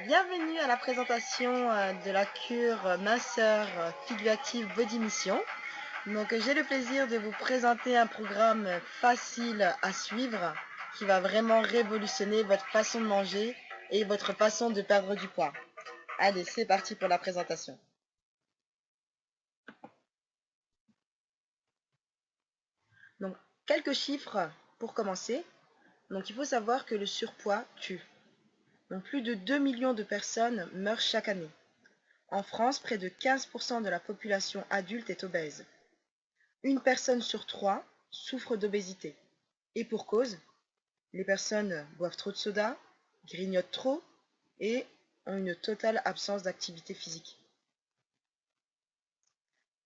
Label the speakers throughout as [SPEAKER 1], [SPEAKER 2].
[SPEAKER 1] Bienvenue à la présentation de la cure minceur Figure Active Body Mission. Donc j'ai le plaisir de vous présenter un programme facile à suivre qui va vraiment révolutionner votre façon de manger et votre façon de perdre du poids. Allez, c'est parti pour la présentation. Donc quelques chiffres pour commencer. Donc il faut savoir que le surpoids tue. Donc plus de 2 millions de personnes meurent chaque année. En France, près de 15% de la population adulte est obèse. Une personne sur trois souffre d'obésité. Et pour cause, les personnes boivent trop de soda, grignotent trop et ont une totale absence d'activité physique.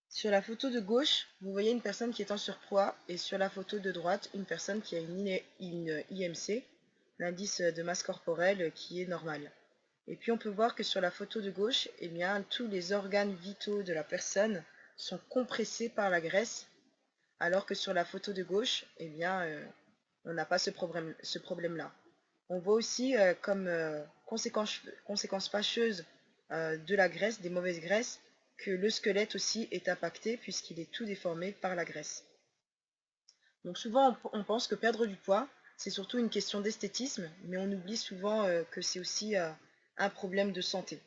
[SPEAKER 1] Sur la photo de gauche, vous voyez une personne qui est en surpoids et sur la photo de droite, une personne qui a une IMC, l'indice de masse corporelle qui est normal. Et puis on peut voir que sur la photo de gauche, eh bien, tous les organes vitaux de la personne sont compressés par la graisse, alors que sur la photo de gauche, eh bien, on n'a pas ce problème-là. On voit aussi comme conséquence fâcheuse de la graisse, des mauvaises graisses, que le squelette aussi est impacté puisqu'il est tout déformé par la graisse. Donc souvent on pense que perdre du poids, c'est surtout une question d'esthétisme, mais on oublie souvent que c'est aussi un problème de santé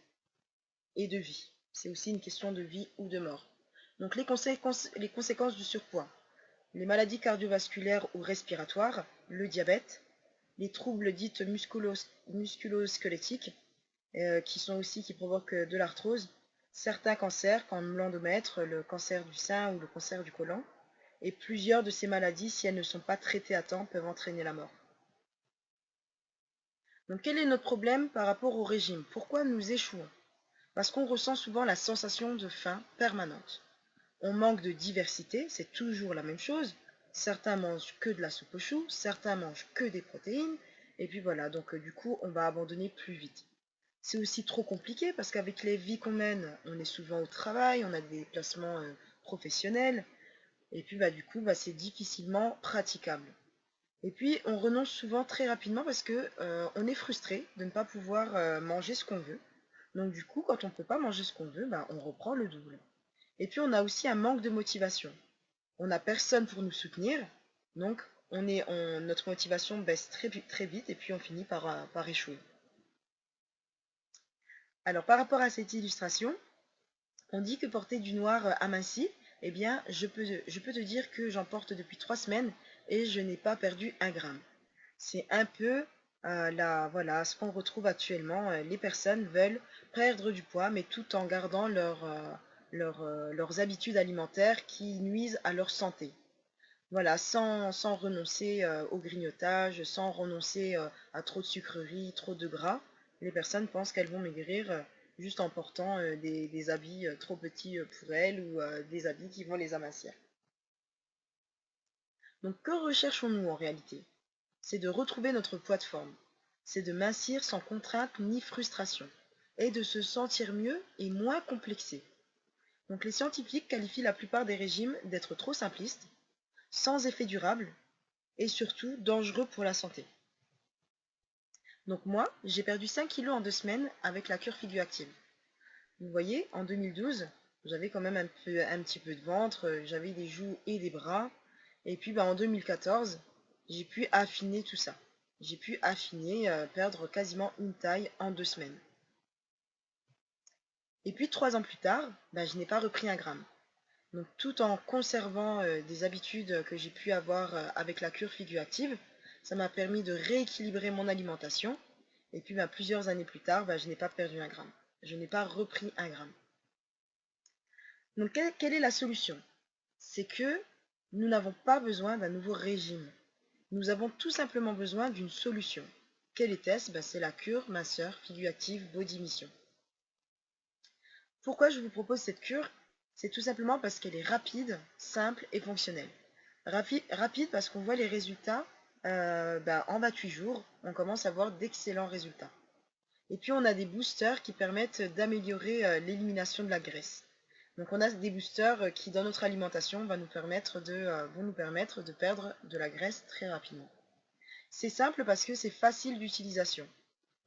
[SPEAKER 1] et de vie. C'est aussi une question de vie ou de mort. Donc les conséquences du surpoids. Les maladies cardiovasculaires ou respiratoires, le diabète, les troubles dits musculo-squelettiques, qui provoquent de l'arthrose, certains cancers comme l'endomètre, le cancer du sein ou le cancer du côlon, et plusieurs de ces maladies, si elles ne sont pas traitées à temps, peuvent entraîner la mort. Donc quel est notre problème par rapport au régime? Pourquoi nous échouons? Parce qu'on ressent souvent la sensation de faim permanente. On manque de diversité, c'est toujours la même chose. Certains mangent que de la soupe aux choux, certains mangent que des protéines, et puis voilà, donc du coup, on va abandonner plus vite. C'est aussi trop compliqué parce qu'avec les vies qu'on mène, on est souvent au travail, on a des déplacements professionnels, et puis du coup, c'est difficilement praticable. Et puis, on renonce souvent très rapidement parce que on est frustré de ne pas pouvoir manger ce qu'on veut. Donc du coup, quand on ne peut pas manger ce qu'on veut, on reprend le double. Et puis, on a aussi un manque de motivation. On n'a personne pour nous soutenir, donc notre motivation baisse très vite et puis on finit par échouer. Alors, par rapport à cette illustration, on dit que porter du noir aminci, eh bien, je peux te dire que j'en porte depuis 3 semaines et je n'ai pas perdu 1 gramme. C'est un peu voilà, ce qu'on retrouve actuellement. Les personnes veulent perdre du poids, mais tout en gardant leurs habitudes alimentaires qui nuisent à leur santé. Voilà, sans renoncer au grignotage, sans renoncer à trop de sucreries, trop de gras. Les personnes pensent qu'elles vont maigrir juste en portant des habits trop petits pour elles ou des habits qui vont les amincir. Donc que recherchons-nous en réalité? C'est de retrouver notre poids de forme. C'est de mincir sans contrainte ni frustration. Et de se sentir mieux et moins complexé. Donc les scientifiques qualifient la plupart des régimes d'être trop simplistes, sans effet durable et surtout dangereux pour la santé. Donc moi, j'ai perdu 5 kilos en 2 semaines avec la cure Figure Active. Vous voyez, en 2012, j'avais quand même un petit peu de ventre, j'avais des joues et des bras. Et puis en 2014, j'ai pu affiner tout ça. J'ai pu affiner, perdre quasiment une taille en 2 semaines. Et puis 3 ans plus tard, je n'ai pas repris 1 gramme. Donc tout en conservant des habitudes que j'ai pu avoir avec la cure Figure Active, ça m'a permis de rééquilibrer mon alimentation. Et puis plusieurs années plus tard, je n'ai pas perdu 1 gramme. Je n'ai pas repris 1 gramme. Donc quelle est la solution? C'est que nous n'avons pas besoin d'un nouveau régime. Nous avons tout simplement besoin d'une solution. Quelle était-ce? C'est la cure minceur Figure Active Body Mission. Pourquoi je vous propose cette cure? C'est tout simplement parce qu'elle est rapide, simple et fonctionnelle. Rapide parce qu'on voit les résultats en 28 jours, on commence à voir d'excellents résultats. Et puis on a des boosters qui permettent d'améliorer l'élimination de la graisse. Donc on a des boosters qui dans notre alimentation vont nous permettre de perdre de la graisse très rapidement. C'est simple parce que c'est facile d'utilisation.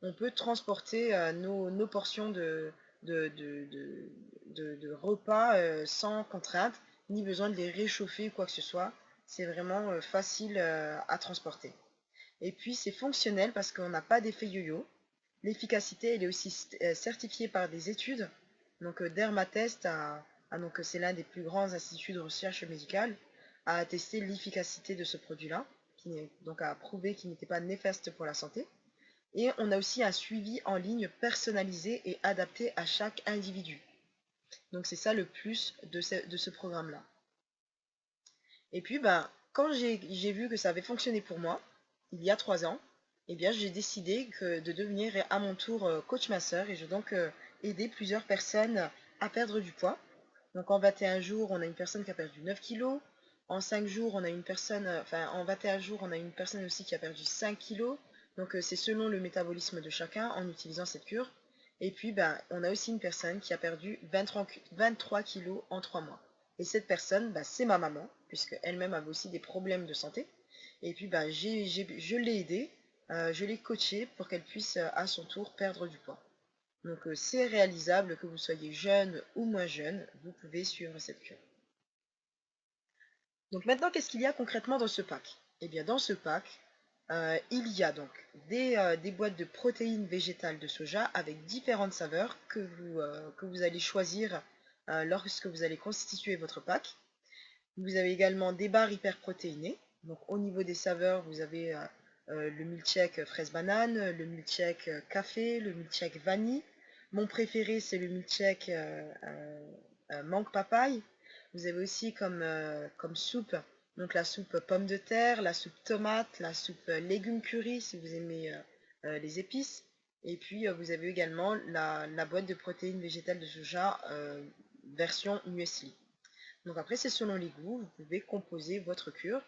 [SPEAKER 1] on peut transporter nos portions de, de- de- de repas sans contrainte, ni besoin de les réchauffer ou quoi que ce soit. C'est vraiment facile à transporter. Et puis c'est fonctionnel parce qu'on n'a pas d'effet yo-yo. L'efficacité, elle est aussi certifiée par des études. Donc Dermatest, donc c'est l'un des plus grands instituts de recherche médicale, a attesté l'efficacité de ce produit-là, donc a prouvé qu'il n'était pas néfaste pour la santé. Et on a aussi un suivi en ligne personnalisé et adapté à chaque individu. Donc c'est ça le plus de ce programme-là. Et puis ben, quand j'ai vu que ça avait fonctionné pour moi, il y a 3 ans, eh bien j'ai décidé de devenir à mon tour coach masseur et je vais donc aider plusieurs personnes à perdre du poids. Donc en 21 jours, on a une personne qui a perdu 9 kilos. En 5 jours, on a une personne, enfin en 21 jours, on a une personne aussi qui a perdu 5 kilos. Donc c'est selon le métabolisme de chacun en utilisant cette cure. Et puis ben, on a aussi une personne qui a perdu 23 kilos en 3 mois. Et cette personne, ben, c'est ma maman, puisque elle-même avait aussi des problèmes de santé. Et puis ben, je l'ai aidée, je l'ai coachée pour qu'elle puisse à son tour perdre du poids. Donc c'est réalisable que vous soyez jeune ou moins jeune, vous pouvez suivre cette cure. Donc maintenant, qu'est-ce qu'il y a concrètement dans ce pack? Eh bien dans ce pack, il y a donc des boîtes de protéines végétales de soja avec différentes saveurs que vous allez choisir lorsque vous allez constituer votre pack. Vous avez également des barres hyperprotéinées. Donc au niveau des saveurs, vous avez le milkshake fraise banane, le milkshake café, le milkshake vanille. Mon préféré, c'est le milkshake mangue papaye. Vous avez aussi comme soupe, donc la soupe pomme de terre, la soupe tomate, la soupe légumes curry si vous aimez les épices. Et puis vous avez également la boîte de protéines végétales de soja version muesli. Donc après, c'est selon les goûts, vous pouvez composer votre cure.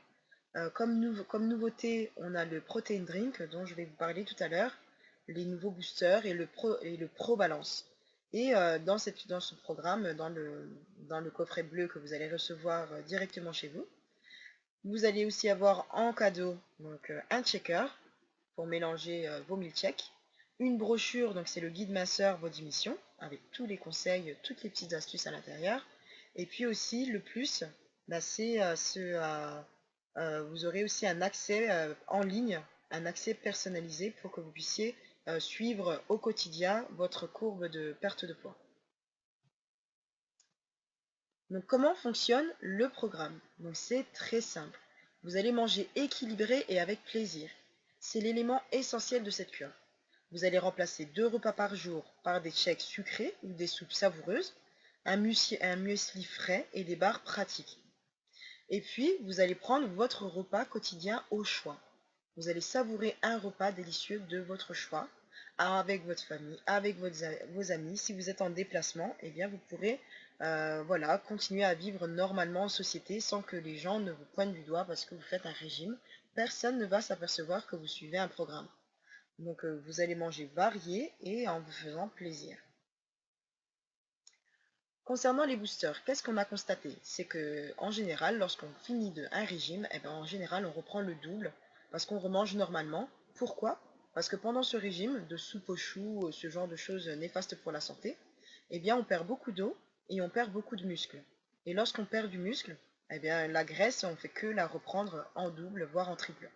[SPEAKER 1] Comme nouveauté, on a le Protein Drink dont je vais vous parler tout à l'heure, les nouveaux boosters et le Pro Balance. Et dans ce programme, dans le coffret bleu que vous allez recevoir directement chez vous, vous allez aussi avoir en cadeau donc, un checker pour mélanger vos milkshakes, une brochure, donc c'est le guide masseur Body Mission, avec tous les conseils, toutes les petites astuces à l'intérieur. Et puis aussi, le plus, bah, c'est vous aurez aussi un accès en ligne, un accès personnalisé pour que vous puissiez suivre au quotidien votre courbe de perte de poids. Donc comment fonctionne le programme? Donc c'est très simple. Vous allez manger équilibré et avec plaisir. C'est l'élément essentiel de cette cure. Vous allez remplacer 2 repas par jour par des shakes sucrés ou des soupes savoureuses, un muesli frais et des barres pratiques. Et puis, vous allez prendre votre repas quotidien au choix. Vous allez savourer un repas délicieux de votre choix, avec votre famille, avec vos amis. Si vous êtes en déplacement, eh bien vous pourrez voilà, continuer à vivre normalement en société sans que les gens ne vous pointent du doigt parce que vous faites un régime. Personne ne va s'apercevoir que vous suivez un programme. Donc vous allez manger varié et en vous faisant plaisir. Concernant les boosters, qu'est-ce qu'on a constaté? C'est que en général, lorsqu'on finit un régime, eh ben, en général, on reprend le double parce qu'on remange normalement. Pourquoi? Parce que pendant ce régime de soupe aux choux, ce genre de choses néfastes pour la santé, eh bien, on perd beaucoup d'eau et on perd beaucoup de muscles. Et lorsqu'on perd du muscle, eh bien, la graisse, on fait que la reprendre en double, voire en triple.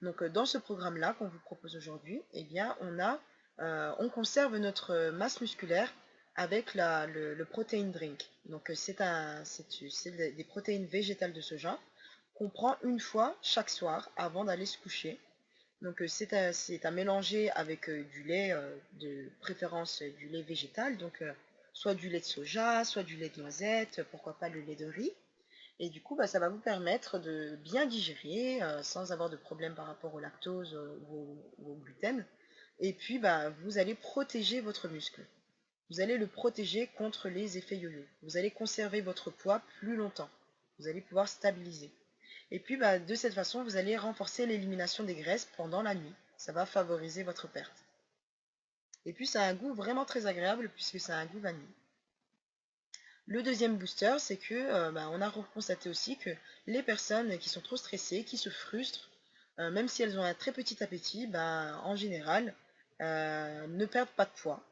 [SPEAKER 1] Donc, dans ce programme-là qu'on vous propose aujourd'hui, eh bien, on conserve notre masse musculaire avec le protein drink. Donc c'est des protéines végétales de soja qu'on prend une fois chaque soir avant d'aller se coucher. Donc c'est à mélanger avec du lait, de préférence du lait végétal, donc soit du lait de soja, soit du lait de noisette, pourquoi pas le lait de riz. Et du coup, bah, ça va vous permettre de bien digérer sans avoir de problème par rapport au lactose ou au gluten. Et puis, bah, vous allez protéger votre muscle. Vous allez le protéger contre les effets yo-yo. Vous allez conserver votre poids plus longtemps. Vous allez pouvoir stabiliser. Et puis, bah, de cette façon, vous allez renforcer l'élimination des graisses pendant la nuit. Ça va favoriser votre perte. Et puis, ça a un goût vraiment très agréable puisque ça a un goût vanille. Le deuxième booster, c'est que bah, on a constaté aussi que les personnes qui sont trop stressées, qui se frustrent, même si elles ont un très petit appétit, bah, en général, ne perdent pas de poids.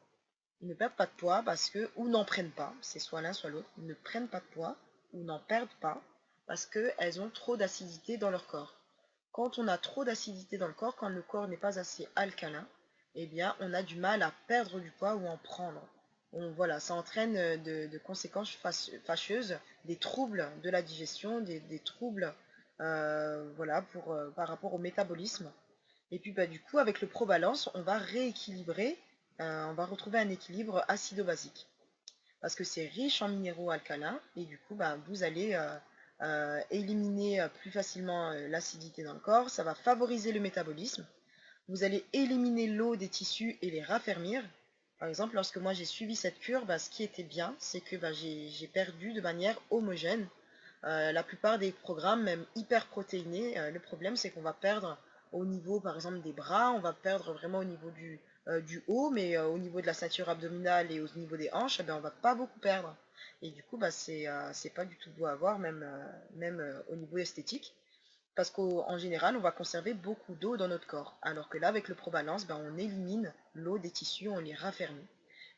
[SPEAKER 1] Ne perdent pas de poids parce que, ou n'en prennent pas, c'est soit l'un soit l'autre, ne prennent pas de poids ou n'en perdent pas parce qu'elles ont trop d'acidité dans leur corps. Quand on a trop d'acidité dans le corps, quand le corps n'est pas assez alcalin, eh bien on a du mal à perdre du poids ou en prendre. Voilà, ça entraîne de conséquences fâcheuses, des troubles de la digestion, des troubles voilà, par rapport au métabolisme. Et puis du coup, avec le ProBalance, on va rééquilibrer, on va retrouver un équilibre acido-basique. Parce que c'est riche en minéraux alcalins, et du coup, vous allez éliminer plus facilement l'acidité dans le corps, ça va favoriser le métabolisme, vous allez éliminer l'eau des tissus et les raffermir. Par exemple, lorsque moi j'ai suivi cette cure, ce qui était bien, c'est que j'ai perdu de manière homogène. La plupart des programmes, même hyper protéinés, le problème c'est qu'on va perdre au niveau par exemple des bras, on va perdre vraiment au niveau du haut, mais au niveau de la ceinture abdominale et au niveau des hanches, on va pas beaucoup perdre. Et du coup, c'est pas du tout beau à voir, même au niveau esthétique. Parce qu'en général, on va conserver beaucoup d'eau dans notre corps. Alors que là, avec le ProBalance, on élimine l'eau des tissus, on les raffermit.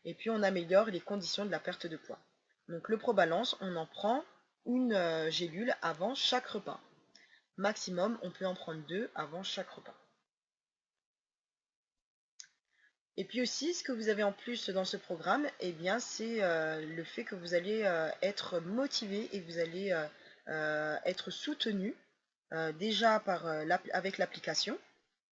[SPEAKER 1] Et puis, on améliore les conditions de la perte de poids. Donc, le ProBalance, on en prend une gélule avant chaque repas. Maximum, on peut en prendre 2 avant chaque repas. Et puis aussi, ce que vous avez en plus dans ce programme, eh bien, c'est le fait que vous allez être motivé et vous allez être soutenu déjà avec l'application.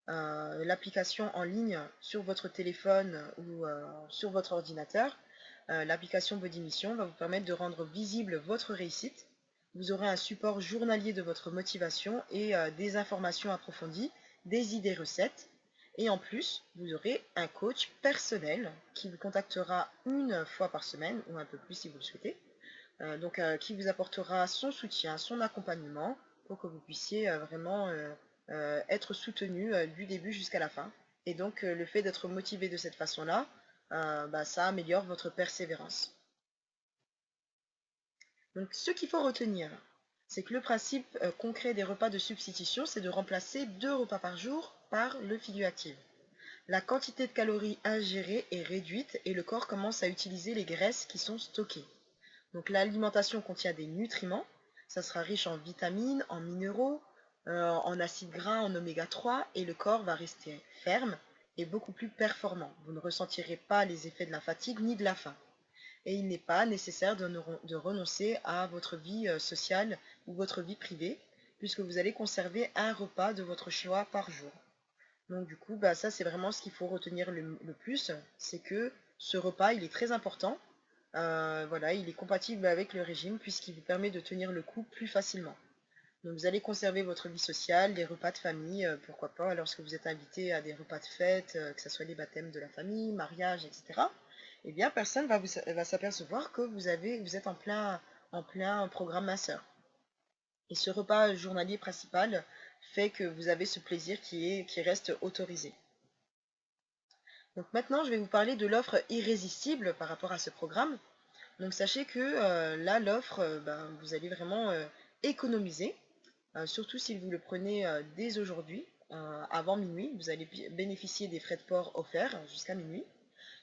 [SPEAKER 1] L'application en ligne sur votre téléphone ou sur votre ordinateur. L'application Body Mission va vous permettre de rendre visible votre réussite. Vous aurez un support journalier de votre motivation et des informations approfondies, des idées recettes. Et en plus, vous aurez un coach personnel qui vous contactera une fois par semaine, ou un peu plus si vous le souhaitez, qui vous apportera son soutien, son accompagnement, pour que vous puissiez vraiment être soutenu du début jusqu'à la fin. Et donc le fait d'être motivé de cette façon-là, ça améliore votre persévérance. Donc ce qu'il faut retenir, c'est que le principe concret des repas de substitution, c'est de remplacer 2 repas par jour par le Figure Active. La quantité de calories ingérées est réduite et le corps commence à utiliser les graisses qui sont stockées. Donc l'alimentation contient des nutriments, ça sera riche en vitamines, en minéraux, en acides gras, en oméga 3, et le corps va rester ferme et beaucoup plus performant. Vous ne ressentirez pas les effets de la fatigue ni de la faim. Et il n'est pas nécessaire de renoncer à votre vie sociale ou votre vie privée, puisque vous allez conserver un repas de votre choix par jour. Donc du coup, ça c'est vraiment ce qu'il faut retenir le plus, c'est que ce repas, il est très important. Voilà, il est compatible avec le régime puisqu'il vous permet de tenir le coup plus facilement. Donc vous allez conserver votre vie sociale, les repas de famille, pourquoi pas, lorsque vous êtes invité à des repas de fête, que ce soit les baptêmes de la famille, mariage, etc. Eh bien, personne va s'apercevoir que vous êtes en plein programme masseur. Et ce repas journalier principal fait que vous avez ce plaisir qui reste autorisé. Donc maintenant, je vais vous parler de l'offre irrésistible par rapport à ce programme. Donc sachez que là, l'offre, vous allez vraiment économiser, surtout si vous le prenez dès aujourd'hui, avant minuit. Vous allez bénéficier des frais de port offerts jusqu'à minuit.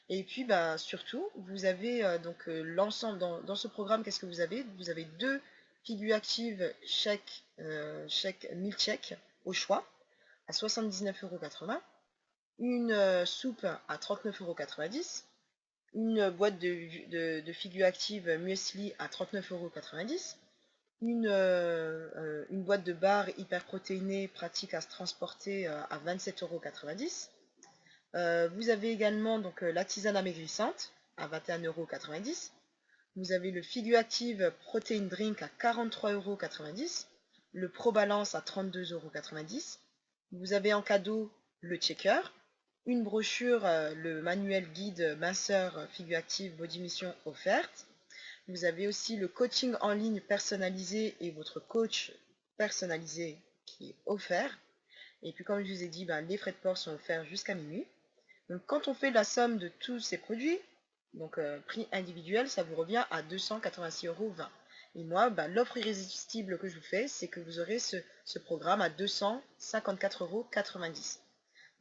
[SPEAKER 1] Et puis surtout, vous avez l'ensemble dans ce programme, qu'est-ce que vous avez? Vous avez 2 figures actives chèques, chèque 1000 chèques au choix à 79,80 €, une soupe à 39,90 €, une boîte de figures actives muesli à 39,90 €, une boîte de barres hyper protéinées pratique à se transporter à 27,90 €. Vous avez également la tisane amaigrissante à 21,90 €. Vous avez le Figure Active Protein Drink à 43,90 €. Le Pro Balance à 32,90 €. Vous avez en cadeau le checker, une brochure, le manuel guide minceur Figure Active Body Mission offerte. Vous avez aussi le coaching en ligne personnalisé et votre coach personnalisé qui est offert. Et puis comme je vous ai dit, les frais de port sont offerts jusqu'à minuit. Donc quand on fait la somme de tous ces produits, donc prix individuel, ça vous revient à 286,20 €. Et moi, l'offre irrésistible que je vous fais, c'est que vous aurez ce programme à 254,90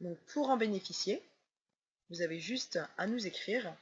[SPEAKER 1] €. Donc pour en bénéficier, vous avez juste à nous écrire